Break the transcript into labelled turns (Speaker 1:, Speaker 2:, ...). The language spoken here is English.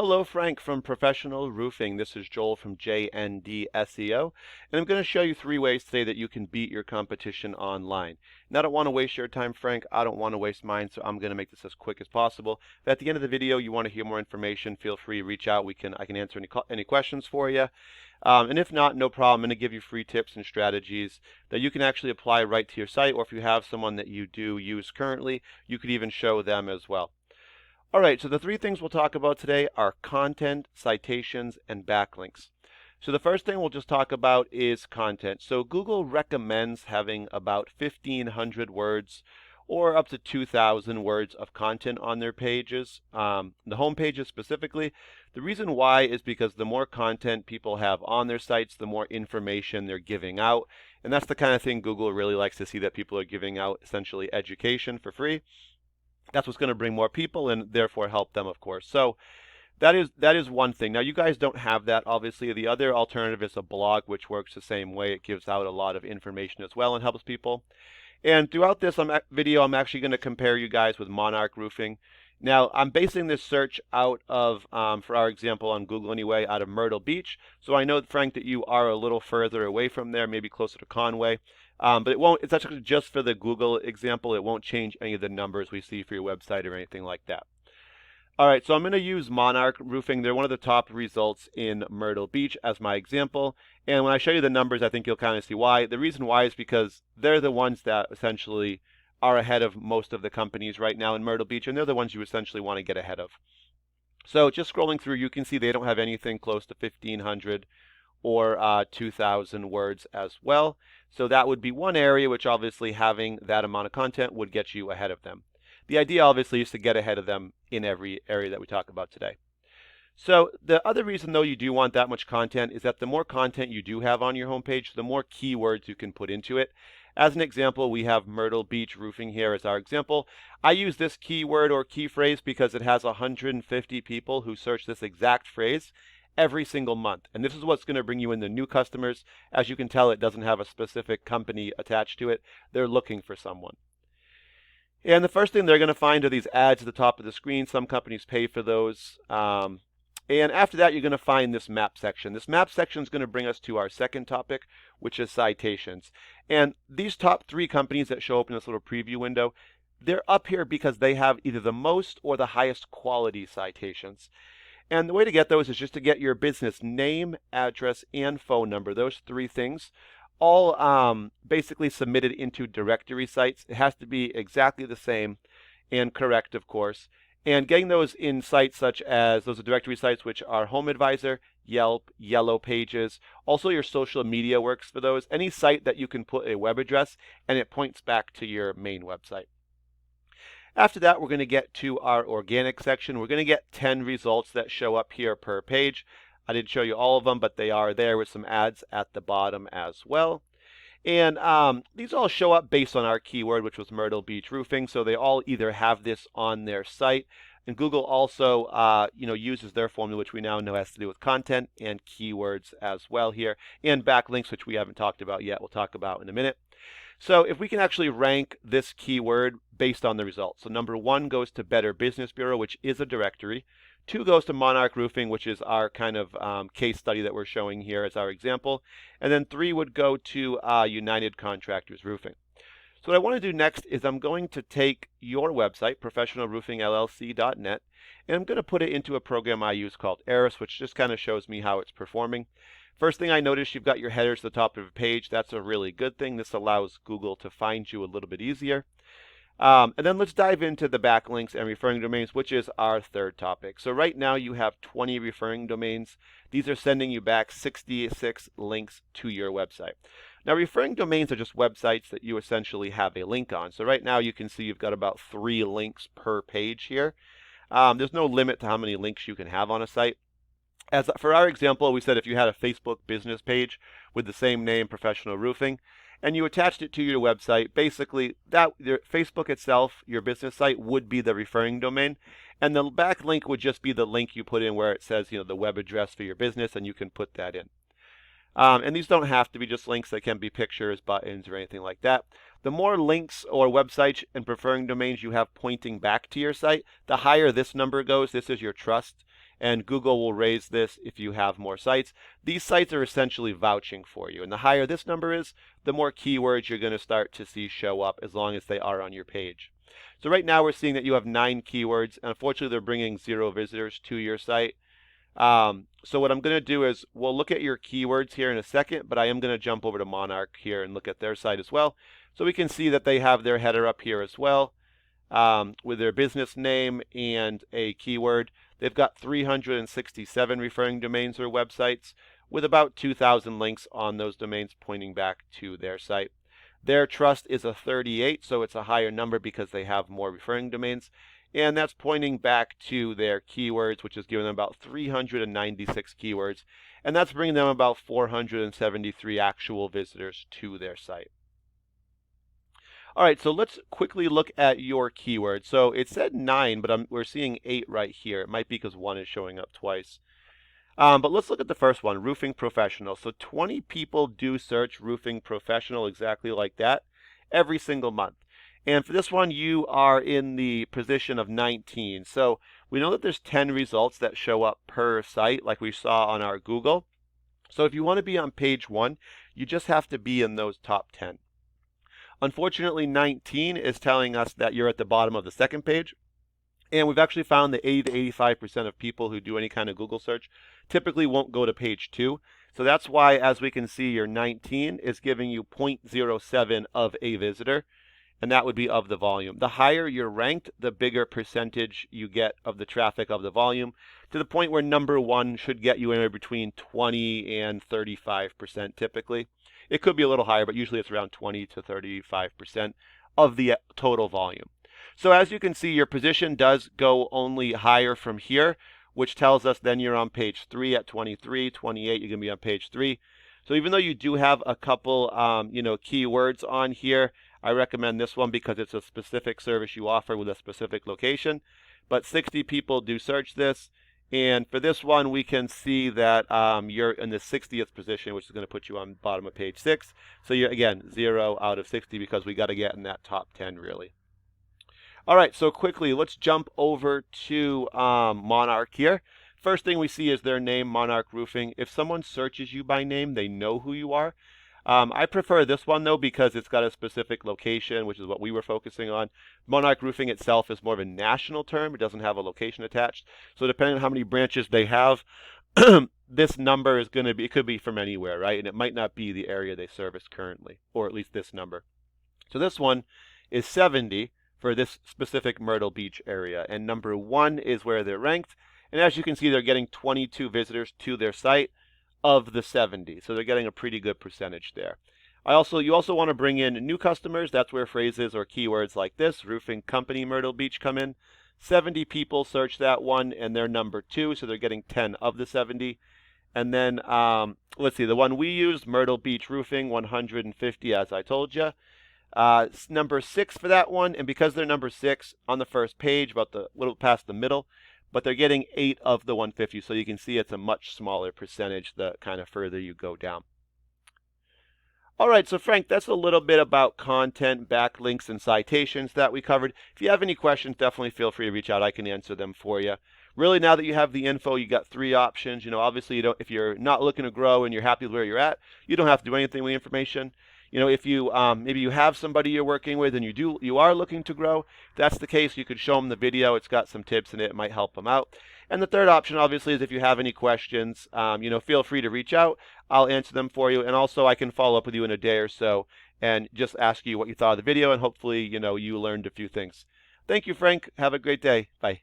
Speaker 1: Hello, Frank from Professional Roofing. This is Joel from JND SEO, and I'm going to show you 3 ways today that you can beat your competition online. And I don't want to waste your time, Frank. I don't want to waste mine, so I'm going to make this as quick as possible. If at the end of the video you want to hear more information, feel free to reach out. I can answer any questions for you. And if not, no problem. I'm going to give you free tips and strategies that you can actually apply right to your site, or if you have someone that you do use currently, you could even show them as well. All right, so the 3 things we'll talk about today are content, citations, and backlinks. So the first thing we'll just talk about is content. So Google recommends having about 1,500 words or up to 2,000 words of content on their pages, the home pages specifically. The reason why is because the more content people have on their sites, the more information they're giving out. And that's the kind of thing Google really likes to see, that people are giving out essentially education for free. That's what's going to bring more people and therefore help them, of course. So that is one thing. Now, you guys don't have that, obviously. The other alternative is a blog, which works the same way. It gives out a lot of information as well and helps people. And throughout this video, I'm actually going to compare you guys with Monarch Roofing. Now, I'm basing this search out of, for our example on Google anyway, out of Myrtle Beach. So I know, Frank, that you are a little further away from there, maybe closer to Conway. But it's actually just for the Google example. It won't change any of the numbers we see for your website or anything like that. All right, so I'm going to use Monarch Roofing. They're one of the top results in Myrtle Beach as my example. And when I show you the numbers, I think you'll kind of see why. The reason why is because they're the ones that essentially are ahead of most of the companies right now in Myrtle Beach, and they're the ones you essentially want to get ahead of. So just scrolling through, you can see they don't have anything close to 1,500 or 2,000 words as well. So that would be one area which obviously having that amount of content would get you ahead of them. The idea obviously is to get ahead of them in every area that we talk about today. So the other reason though you do want that much content is that the more content you do have on your homepage, the more keywords you can put into it. As an example, we have Myrtle Beach Roofing here as our example. I use this keyword or key phrase because it has 150 people who search this exact phrase every single month. And this is what's going to bring you in the new customers. As you can tell, it doesn't have a specific company attached to it. They're looking for someone. And the first thing they're going to find are these ads at the top of the screen. Some companies pay for those. And after that, you're going to find this map section. This map section is going to bring us to our second topic, which is citations. And these top 3 companies that show up in this little preview window, they're up here because they have either the most or the highest quality citations. And the way to get those is just to get your business name, address, and phone number. Those 3 things all basically submitted into directory sites. It has to be exactly the same and correct, of course. And getting those in sites such as, those are directory sites which are Home Advisor, Yelp, Yellow Pages. Also your social media works for those. Any site that you can put a web address and it points back to your main website. After that, we're going to get to our organic section. We're going to get 10 results that show up here per page. I didn't show you all of them, but they are there with some ads at the bottom as well. And these all show up based on our keyword, which was Myrtle Beach Roofing. So they all either have this on their site. And Google also, uses their formula, which we now know has to do with content and keywords as well here, and backlinks, which we haven't talked about yet. We'll talk about in a minute. So if we can actually rank this keyword based on the results. So number 1 goes to Better Business Bureau, which is a directory. 2 goes to Monarch Roofing, which is our kind of case study that we're showing here as our example. And then 3 would go to United Contractors Roofing. So what I want to do next is I'm going to take your website, professionalroofingllc.net, and I'm going to put it into a program I use called Eris, which just kind of shows me how it's performing. First thing I notice, you've got your headers at the top of the page. That's a really good thing. This allows Google to find you a little bit easier. And then let's dive into the backlinks and referring domains, which is our third topic. So right now you have 20 referring domains. These are sending you back 66 links to your website. Now, referring domains are just websites that you essentially have a link on. So right now you can see you've got about 3 links per page here. There's no limit to how many links you can have on a site. As for our example, we said if you had a Facebook business page with the same name, Professional Roofing, and you attached it to your website, basically that Facebook itself, your business site, would be the referring domain, and the backlink would just be the link you put in where it says, the web address for your business, and you can put that in. And these don't have to be just links. They can be pictures, buttons, or anything like that. The more links or websites and referring domains you have pointing back to your site, the higher this number goes. This is your trust. and Google will raise this if you have more sites. These sites are essentially vouching for you, and the higher this number is, the more keywords you're going to start to see show up as long as they are on your page. So right now we're seeing that you have 9 keywords, and unfortunately they're bringing 0 visitors to your site. So what I'm going to do is we'll look at your keywords here in a second, but I am going to jump over to Monarch here and look at their site as well. So we can see that they have their header up here as well, with their business name and a keyword. They've got 367 referring domains or websites with about 2,000 links on those domains pointing back to their site. Their trust is a 38, so it's a higher number because they have more referring domains. And that's pointing back to their keywords, which is giving them about 396 keywords. And that's bringing them about 473 actual visitors to their site. All right, so let's quickly look at your keywords. So it said 9, but we're seeing 8 right here. It might be because 1 is showing up twice. But let's look at the first one, roofing professional. So 20 people do search roofing professional exactly like that every single month. And for this one, you are in the position of 19. So we know that there's 10 results that show up per site like we saw on our Google. So if you want to be on page 1, you just have to be in those top 10. Unfortunately, 19 is telling us that you're at the bottom of the second page. And we've actually found that 80 to 85% of people who do any kind of Google search typically won't go to page 2. So that's why, as we can see, your 19 is giving you 0.07 of a visitor, and that would be of the volume. The higher you're ranked, the bigger percentage you get of the traffic of the volume, to the point where number 1 should get you anywhere between 20 and 35% typically. It could be a little higher, but usually it's around 20 to 35% of the total volume. So as you can see, your position does go only higher from here, which tells us then you're on page 3 at 23, 28, you're going to be on page 3. So even though you do have a couple, keywords on here, I recommend this one because it's a specific service you offer with a specific location. But 60 people do search this. And for this one, we can see that you're in the 60th position, which is going to put you on the bottom of page 6. So you're, again, 0 out of 60 because we got to get in that top 10, really. All right, so quickly, let's jump over to Monarch here. First thing we see is their name, Monarch Roofing. If someone searches you by name, they know who you are. I prefer this one, though, because it's got a specific location, which is what we were focusing on. Monarch Roofing itself is more of a national term. It doesn't have a location attached. So depending on how many branches they have, this number is going to be, it could be from anywhere, right? And it might not be the area they service currently, or at least this number. So this one is 70 for this specific Myrtle Beach area. And number 1 is where they're ranked. And as you can see, they're getting 22 visitors to their site of the 70. So they're getting a pretty good percentage there. You also want to bring in new customers. That's where phrases or keywords like this, roofing company Myrtle Beach, come in. 70 people search that one, and they're number 2, so they're getting 10 of the 70. And then, let's see, the one we used, Myrtle Beach Roofing, 150, as I told you. Number 6 for that one, and because they're number 6 on the first page, about the little past the middle, but they're getting 8 of the 150, so you can see it's a much smaller percentage the kind of further you go down. All right, so Frank, that's a little bit about content, backlinks, and citations that we covered. If you have any questions, definitely feel free to reach out. I can answer them for you. Really, now that you have the info, you got 3 options. Obviously, if you're not looking to grow and you're happy with where you're at, you don't have to do anything with the information. If you maybe you have somebody you're working with and you are looking to grow, if that's the case, you could show them the video. It's got some tips in it. It might help them out. And the third option, obviously, is if you have any questions, feel free to reach out. I'll answer them for you. And also, I can follow up with you in a day or so and just ask you what you thought of the video. And hopefully, you learned a few things. Thank you, Frank. Have a great day. Bye.